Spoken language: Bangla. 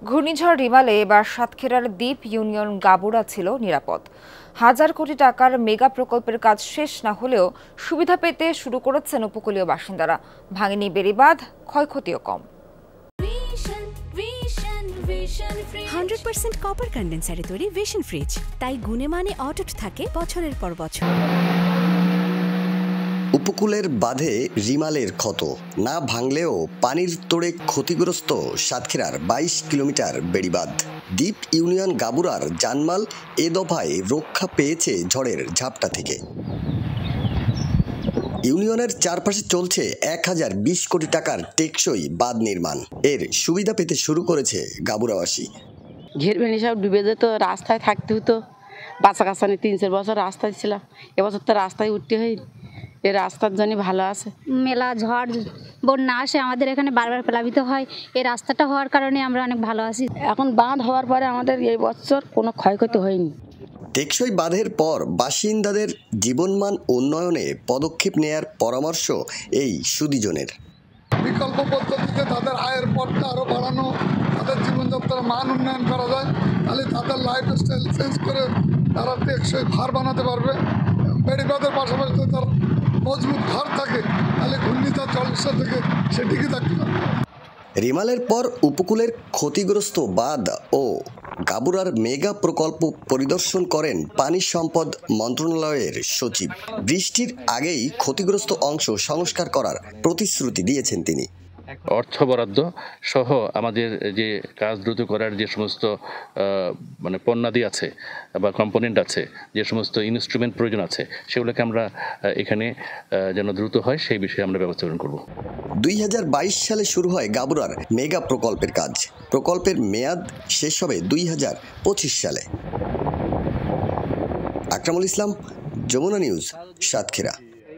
ঘূর্ণিঝড় রিমালে এবার সাতক্ষীরার দ্বীপ ইউনিয়ন গাবুড়া ছিল নিরাপদ। হাজার কোটি টাকার মেগা প্রকল্পের কাজ শেষ না হলেও সুবিধা পেতে শুরু করেছেন উপকূলীয় বাসিন্দারা। ভাঙেনি বেড়িবাঁধ, ক্ষয়ক্ষতিও কম। 100% কপার কন্ডেন্সারে তৈরি ভিশন ফ্রিজ, তাই গুণে মানে অটুট থাকে বছরের পর বছর। উপকূলের বাঁধে রিমালের ক্ষত না ভাঙলেও পানির তোড়ে ক্ষতিগ্রস্ত সাতক্ষীরার 22 কিলোমিটার বেড়িবাঁধ। দ্বীপ ইউনিয়ন গাবুড়ার জানমাল এ দফায় রক্ষা পেয়েছে ঝড়ের ঝাপটা থেকে। ইউনিয়নের চারপাশে চলছে 1020 কোটি টাকার টেকসই বাঁধ নির্মাণ। এর সুবিধা পেতে শুরু করেছে গাবুড়াবাসী। ঘেরবেন সব ডুবে যেত, রাস্তায় থাকতে হতো। বাচ্চা কাচ্চা নিয়ে 3-4 বছর রাস্তায় ছিলাম, এবছর তো রাস্তায় উঠতে হয়। এই রাস্তার জন্য ভালো আছে। মেলা ঝড় বন্যা আসে, আমাদের এখানে বারবার প্লাবিত হয়। এই রাস্তাটা হওয়ার কারণে আমরা অনেক ভালো আছি। এখন বাঁধ হওয়ার পরে আমাদের এই বছর কোনো ক্ষয়ক্ষতি হয়নি। টেকসই বাঁধের পর বাসিন্দাদের জীবনমান উন্নয়নে পদক্ষেপ নেয়ার পরামর্শ এই সুদীজনের। বিকল্প পদ্ধতিতে তাদের আয়ের পথটা আরও বাড়ানো, তাদের জীবনযাত্রার মান উন্নয়ন করা যায়, তাহলে তাদের লাইফস্টাইল চেঞ্জ করে তারা টেকসই ঘর বানাতে পারবে। বেড়িবাঁধের পাশাপাশি তার মজবুত ঘর থাকে, তাহলে ঘূর্ণিঝড় জলসা থেকে সে টিকে থাকতে পারে। রিমালের পর উপকূলের ক্ষতিগ্রস্ত বাঁধ ও গাবুড়ার মেগা প্রকল্প পরিদর্শন করেন পানি সম্পদ মন্ত্রণালয়ের সচিব। বৃষ্টির আগেই ক্ষতিগ্রস্ত অংশ সংস্কার করার প্রতিশ্রুতি দিয়েছেন তিনি। অর্থ বরাদ্দ সহ আমাদের যে কাজ দ্রুত করার যে সমস্ত পণ্যাদি আছে বা কম্পোনেন্ট আছে, যে সমস্ত ইনস্ট্রুমেন্ট প্রয়োজন আছে, সেগুলোকে আমরা এখানে যেন দ্রুত হয় সেই বিষয়ে আমরা ব্যবস্থা গ্রহণ করব। 2022 সালে শুরু হয় গাবুড়ার মেগা প্রকল্পের কাজ। প্রকল্পের মেয়াদ শেষ হবে 2025 সালে। আকরামুল ইসলাম, যমুনা নিউজ, সাতক্ষীরা।